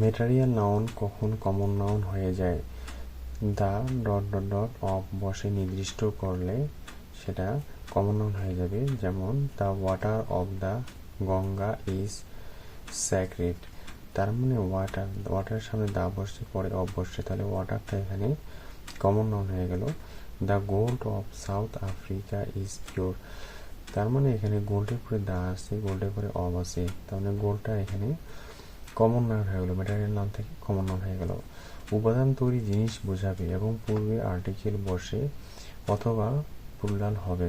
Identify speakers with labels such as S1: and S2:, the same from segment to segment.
S1: Material noun কখন common noun হয়ে যায়? দা ডট ডট ডট অফ বসে নির্দিষ্ট করলে সেটা কমন নাউন হয়ে যাবে। যেমন the water of the Ganga is sacred. তার মানে ওয়াটারের সামনে দা বসছে, পরে অফ বসছে, তাহলে ওয়াটারটা এখানে কমন নাউন হয়ে গেল। The gold of south Africa is pure. তার মানে এখানে গোল্ডের পরে দা আছে, গোল্ডের পরে অফ আছে, তার মানে গোল্ডটা এখানে কমন নাউন হয়ে গেল, ম্যাটেরিয়াল নাউন থেকে কমন নাউন হয়ে গেল। উপাদান তৈরি জিনিস বোঝাবে এবং পূর্বে আর্টিকেল বসে অথবা প্লুরাল হবে।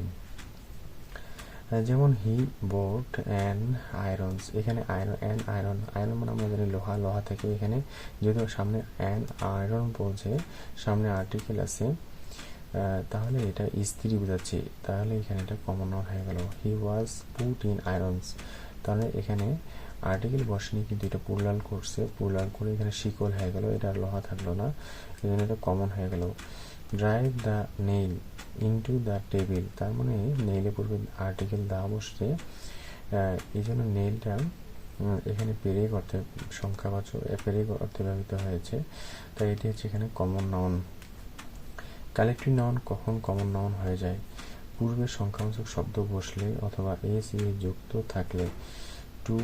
S1: যেমন হি বোট অ্যান্ড আয়রনস, এখানে আয়রন মানে আমরা জানি লোহা, লোহা থেকে এখানে যেহেতু সামনে অ্যান্ড আয়রন বলছে, সামনে আর্টিকেল আছে, তাহলে এটা ইস্ত্রি বোঝাচ্ছে, তাহলে এখানে এটা কমন নাউন হয়ে গেল। হি ওয়াজ পুট ইন আয়রনস, তাহলে এখানে আর্টিকেল বসেনি কিন্তু এটা প্লুরাল করছে, প্লুরাল করে এখানে শিকল হয়ে গেল, এটা লোহা থাকলো না, এই জন্য এটা কমন হয়ে গেল। Drive the nail into the table, তার মানে নেইলে পূর্বে আর্টিকেল দা বসছে, এই জন্য নেইলটা এখানে পেরেক অর্থে সংখ্যাবাচক পেরেক অর্থে ব্যবহৃত হয়েছে, তাই এটি হচ্ছে এখানে কমন নাউন। কালেক্টিভ নাউন কখন কমন নাউন হয়ে যায়? পূর্বে সংখ্যাবাচক শব্দ বসলে অথবা এস যুক্ত থাকলে। টু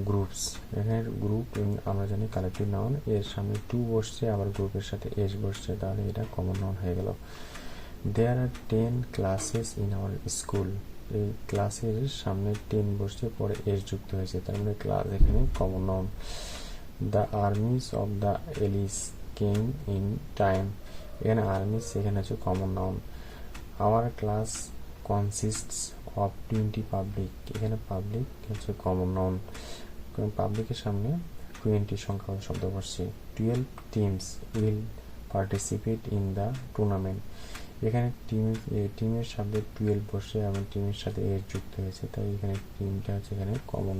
S1: গ্রুপস, এখানে গ্রুপ আমরা জানি কালেক্টিভ নাউন, এর সামনে টু বসছে, আবার গ্রুপের সাথে এস বসছে, তাহলে এটা কমন নাউন হয়ে গেল। দেয়ার আর 10 ক্লাসেস ইন আওয়ার স্কুল, এই ক্লাসের সামনে 10 বসছে, পরে এস যুক্ত হয়েছে, তার মানে ক্লাস এখানে common noun. The armies of the allies came in time, এখানে আর্মিস এখানে হচ্ছে common noun. Our class consists of 20 public, এখানে পাবলিক হচ্ছে কমন নাউন, পাবলিকের সামনে 20 সংখ্যা শব্দ বসছে। 12 teams will participate in the tournament, এখানে টিমের সাথে 12 বসে এবং টিমের সাথে এর যুক্ত হয়েছে, তাই এখানে টিমটা হচ্ছে এখানে কমন।